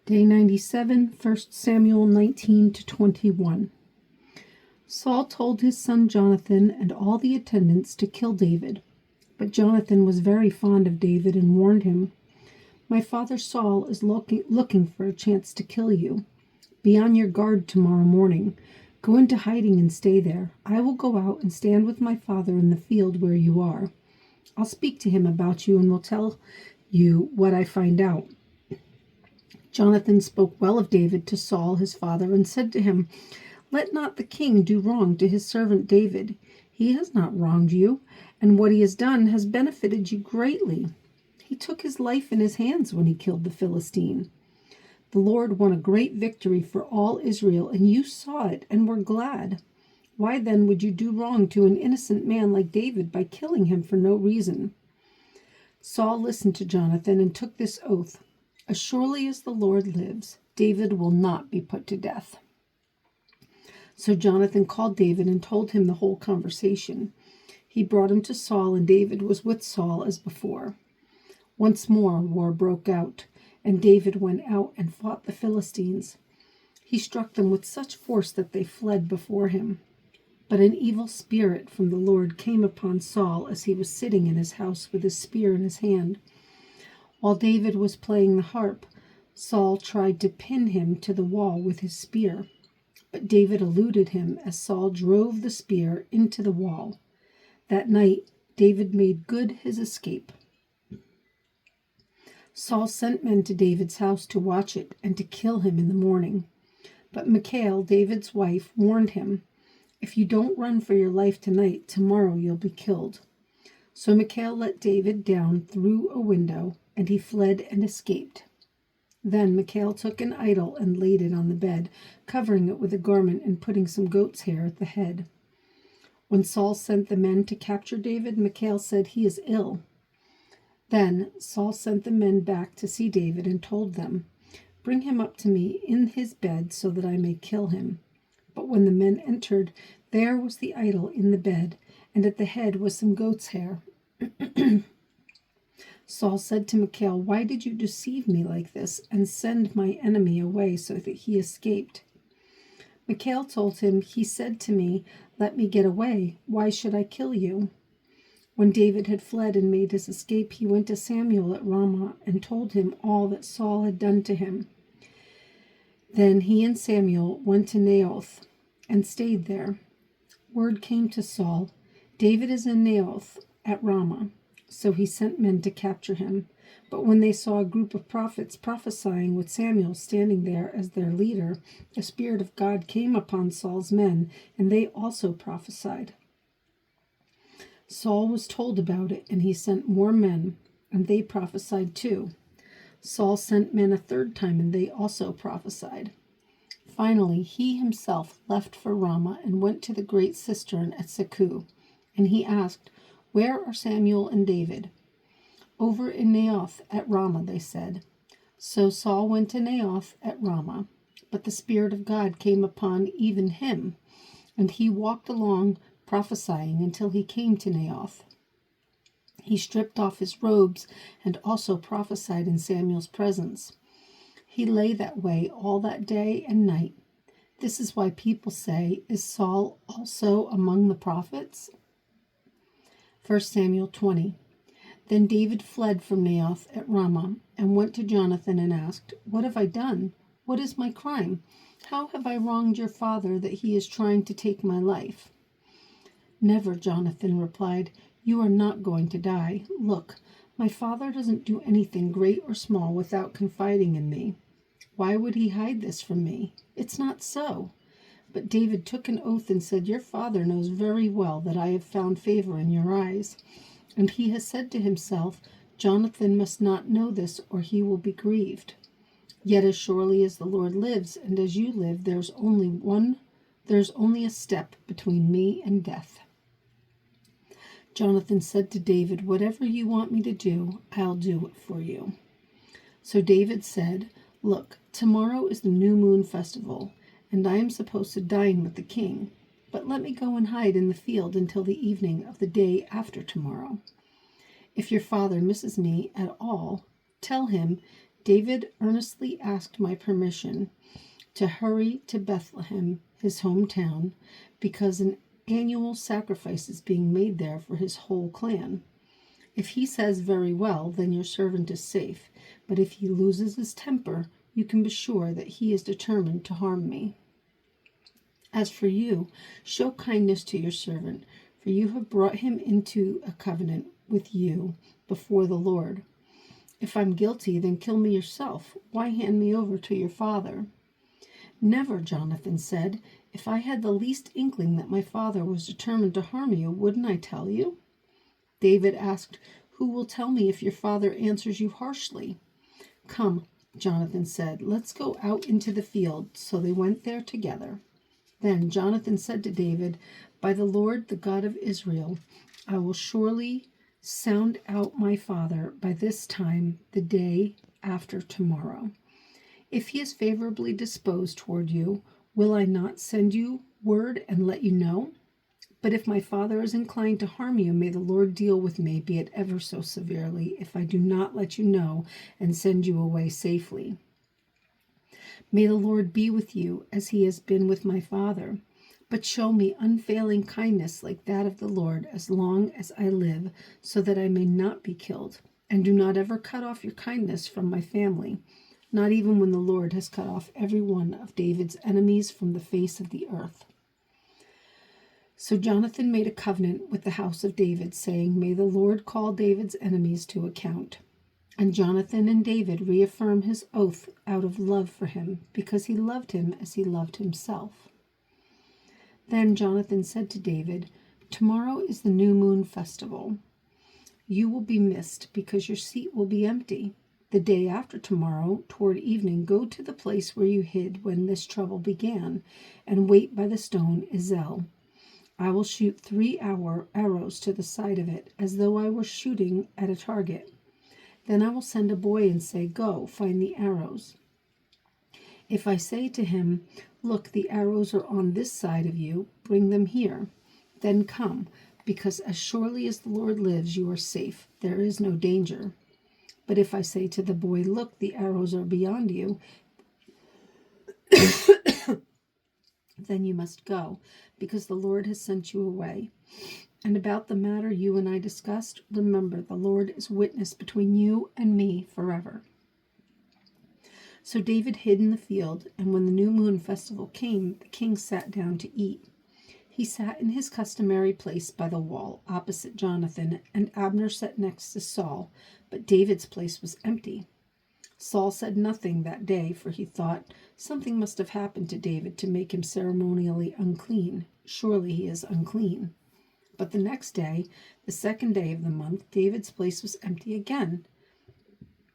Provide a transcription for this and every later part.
Day 97, 1 Samuel 19 to 21. Saul told his son Jonathan and all the attendants to kill David. But Jonathan was very fond of David and warned him, "My father Saul is looking for a chance to kill you. Be on your guard tomorrow morning. Go into hiding and stay there. I will go out and stand with my father in the field where you are. I'll speak to him about you and will tell you what I find out." Jonathan spoke well of David to Saul his father and said to him, "Let not the king do wrong to his servant David. He has not wronged you, and what he has done has benefited you greatly. He took his life in his hands when he killed the Philistine. The Lord won a great victory for all Israel, and you saw it and were glad. Why then would you do wrong to an innocent man like David by killing him for no reason?" Saul listened to Jonathan and took this oath, "As surely as the Lord lives, David will not be put to death." So Jonathan called David and told him the whole conversation. He brought him to Saul, and David was with Saul as before. Once more war broke out, and David went out and fought the Philistines. He struck them with such force that they fled before him. But an evil spirit from the Lord came upon Saul as he was sitting in his house with his spear in his hand. While David was playing the harp, Saul tried to pin him to the wall with his spear. But David eluded him as Saul drove the spear into the wall. That night, David made good his escape. Saul sent men to David's house to watch it and to kill him in the morning. But Michal, David's wife, warned him, "If you don't run for your life tonight, tomorrow you'll be killed." So Michal let David down through a window, and he fled and escaped. Then Michal took an idol and laid it on the bed, covering it with a garment and putting some goat's hair at the head. When Saul sent the men to capture David, Michal said, "He is ill." Then Saul sent the men back to see David and told them, "Bring him up to me in his bed so that I may kill him." But when the men entered, there was the idol in the bed, and at the head was some goat's hair. Saul said to Michal, "Why did you deceive me like this and send my enemy away so that he escaped?" Michal told him, "He said to me, 'Let me get away. Why should I kill you?'" When David had fled and made his escape, he went to Samuel at Ramah and told him all that Saul had done to him. Then he and Samuel went to Naioth and stayed there. Word came to Saul, "David is in Naioth at Ramah." So he sent men to capture him. But when they saw a group of prophets prophesying with Samuel standing there as their leader, the Spirit of God came upon Saul's men, and they also prophesied. Saul was told about it, and he sent more men, and they prophesied too. Saul sent men a third time, and they also prophesied. Finally, he himself left for Ramah and went to the great cistern at Seku, and he asked, "Where are Samuel and David?" "Over in Naioth at Ramah," they said. So Saul went to Naioth at Ramah, but the Spirit of God came upon even him, and he walked along prophesying until he came to Naioth. He stripped off his robes and also prophesied in Samuel's presence. He lay that way all that day and night. This is why people say, "Is Saul also among the prophets?" 1 Samuel 20. Then David fled from Naioth at Ramah and went to Jonathan and asked, "What have I done? What is my crime? How have I wronged your father that he is trying to take my life?" "Never," Jonathan replied. "You are not going to die. Look, my father doesn't do anything great or small without confiding in me. Why would he hide this from me? It's not so." But David took an oath and said, "Your father knows very well that I have found favor in your eyes." And he has said to himself, "Jonathan must not know this, or he will be grieved. Yet as surely as the Lord lives, and as you live, there's only a step between me and death." Jonathan said to David, "Whatever you want me to do, I'll do it for you." So David said, "Look, tomorrow is the new moon festival, and I am supposed to dine with the king. But let me go and hide in the field until the evening of the day after tomorrow. If your father misses me at all, tell him, David earnestly asked my permission to hurry to Bethlehem, his hometown, because an annual sacrifice is being made there for his whole clan. If he says, 'Very well,' then your servant is safe. But if he loses his temper, you can be sure that he is determined to harm me. As for you, show kindness to your servant, for you have brought him into a covenant with you before the Lord. If I'm guilty, then kill me yourself. Why hand me over to your father?" "Never," Jonathan said. "If I had the least inkling that my father was determined to harm you, wouldn't I tell you?" David asked, "Who will tell me if your father answers you harshly?" "Come," Jonathan said, "let's go out into the field." So they went there together. Then Jonathan said to David, "By the Lord, the God of Israel, I will surely sound out my father by this time the day after tomorrow. If he is favorably disposed toward you, will I not send you word and let you know? But if my father is inclined to harm you, may the Lord deal with me, be it ever so severely, if I do not let you know and send you away safely. May the Lord be with you as he has been with my father. But show me unfailing kindness like that of the Lord as long as I live, so that I may not be killed. And do not ever cut off your kindness from my family, not even when the Lord has cut off every one of David's enemies from the face of the earth." So Jonathan made a covenant with the house of David, saying, "May the Lord call David's enemies to account." And Jonathan and David reaffirmed his oath out of love for him, because he loved him as he loved himself. Then Jonathan said to David, "Tomorrow is the new moon festival. You will be missed because your seat will be empty. The day after tomorrow, toward evening, go to the place where you hid when this trouble began, and wait by the stone Ezel. I will shoot 3 arrows to the side of it, as though I were shooting at a target. Then I will send a boy and say, 'Go, find the arrows.' If I say to him, 'Look, the arrows are on this side of you, bring them here,' then come, because as surely as the Lord lives, you are safe. There is no danger. But if I say to the boy, 'Look, the arrows are beyond you,' then you must go, because the Lord has sent you away. And about the matter you and I discussed, remember, the Lord is witness between you and me forever." So David hid in the field, and when the new moon festival came, the king sat down to eat. He sat in his customary place by the wall, opposite Jonathan, and Abner sat next to Saul, but David's place was empty. Saul said nothing that day, for he thought, "Something must have happened to David to make him ceremonially unclean. Surely he is unclean." But the next day, the second day of the month, David's place was empty again.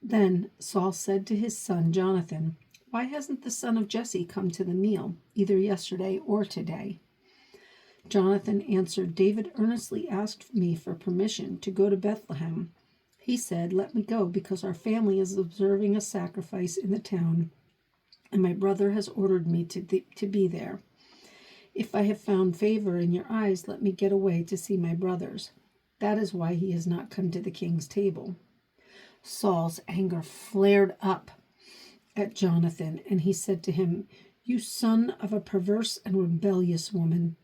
Then Saul said to his son Jonathan, "Why hasn't the son of Jesse come to the meal, either yesterday or today?" Jonathan answered, "David earnestly asked me for permission to go to Bethlehem. He said, 'Let me go, because our family is observing a sacrifice in the town, and my brother has ordered me to be there. If I have found favor in your eyes, let me get away to see my brothers. That is why he has not come to the king's table.'" Saul's anger flared up at Jonathan, and he said to him, "You son of a perverse and rebellious woman,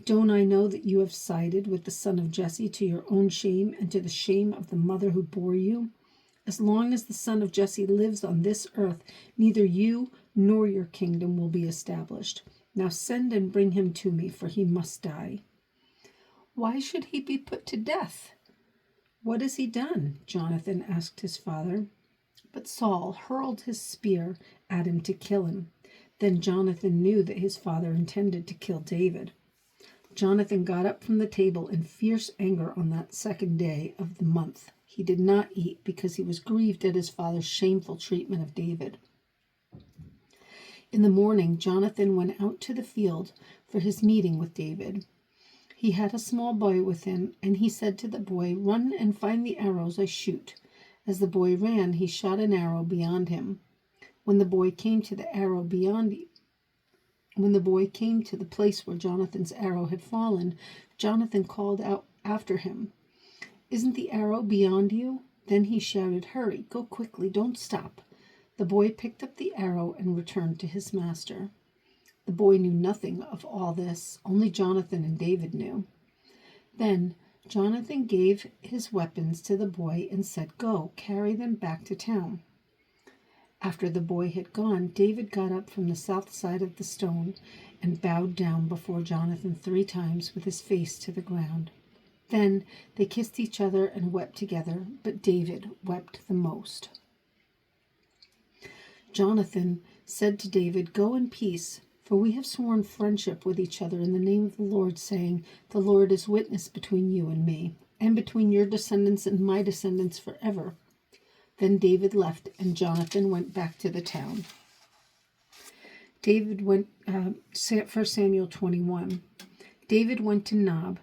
don't I know that you have sided with the son of Jesse to your own shame and to the shame of the mother who bore you? As long as the son of Jesse lives on this earth, neither you nor your kingdom will be established. Now send and bring him to me, for he must die." "Why should he be put to death? What has he done?" Jonathan asked his father. But Saul hurled his spear at him to kill him. Then Jonathan knew that his father intended to kill David. Jonathan got up from the table in fierce anger on that second day of the month. He did not eat because he was grieved at his father's shameful treatment of David. In the morning, Jonathan went out to the field for his meeting with David. He had a small boy with him, and he said to the boy, "Run and find the arrows I shoot." As the boy ran, he shot an arrow beyond him. When the boy came to the place where Jonathan's arrow had fallen, Jonathan called out after him, "Isn't the arrow beyond you?" Then he shouted, "Hurry, go quickly, don't stop." The boy picked up the arrow and returned to his master. The boy knew nothing of all this, only Jonathan and David knew. Then Jonathan gave his weapons to the boy and said, "Go, carry them back to town." After the boy had gone, David got up from the south side of the stone and bowed down before Jonathan 3 times with his face to the ground. Then they kissed each other and wept together, but David wept the most. Jonathan said to David, "Go in peace, for we have sworn friendship with each other in the name of the Lord, saying, 'The Lord is witness between you and me, and between your descendants and my descendants forever.'" Then David left, and Jonathan went back to the town. David went, 1 Samuel 21. David went to Nob,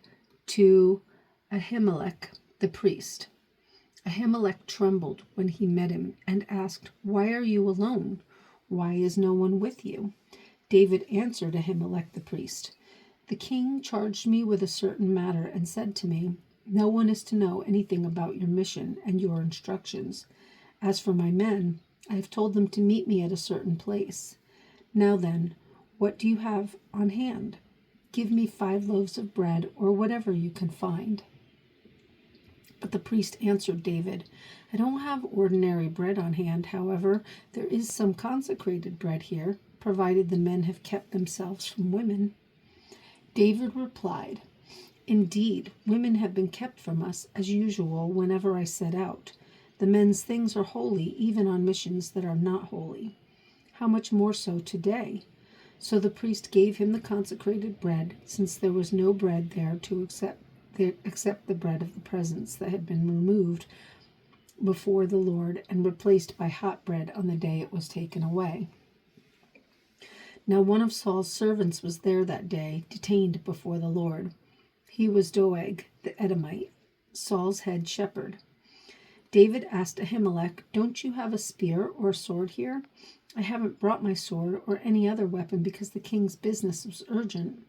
to Ahimelech the priest. Ahimelech trembled when he met him and asked, "Why are you alone? Why is no one with you?" David answered Ahimelech the priest, "The king charged me with a certain matter and said to me, 'No one is to know anything about your mission and your instructions. As for my men, I have told them to meet me at a certain place. Now then, what do you have on hand? Give me 5 loaves of bread or whatever you can find." But the priest answered David, "I don't have ordinary bread on hand. However, there is some consecrated bread here, provided the men have kept themselves from women." David replied, "Indeed, women have been kept from us, as usual, whenever I set out. The men's things are holy, even on missions that are not holy. How much more so today?" So the priest gave him the consecrated bread, since there was no bread there to except the bread of the presence that had been removed before the Lord and replaced by hot bread on the day it was taken away. Now one of Saul's servants was there that day, detained before the Lord. He was Doeg the Edomite, Saul's head shepherd. David asked Ahimelech, "Don't you have a spear or a sword here?" "I haven't brought my sword or any other weapon because the king's business was urgent."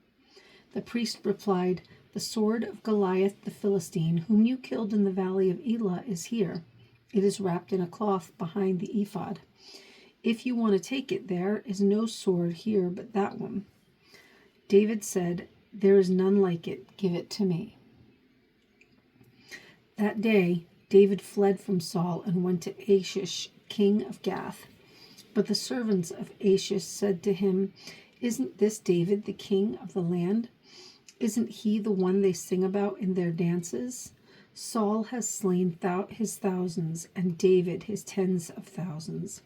The priest replied, "The sword of Goliath the Philistine, whom you killed in the valley of Elah, is here. It is wrapped in a cloth behind the ephod. If you want to take it, there is no sword here but that one." David said, "There is none like it. Give it to me." That day, David fled from Saul and went to Achish, king of Gath. But the servants of Achish said to him, "Isn't this David, the king of the land? Isn't he the one they sing about in their dances? Saul has slain his thousands, and David his tens of thousands."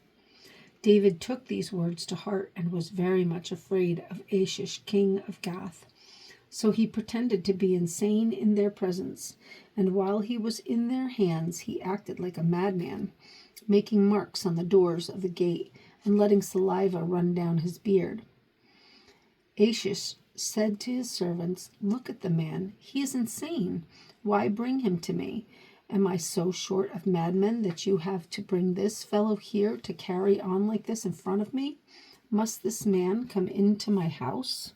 David took these words to heart and was very much afraid of Achish, king of Gath. So he pretended to be insane in their presence, and while he was in their hands, he acted like a madman, making marks on the doors of the gate and letting saliva run down his beard. Achish said to his servants, "Look at the man. He is insane. Why bring him to me? Am I so short of madmen that you have to bring this fellow here to carry on like this in front of me? Must this man come into my house?"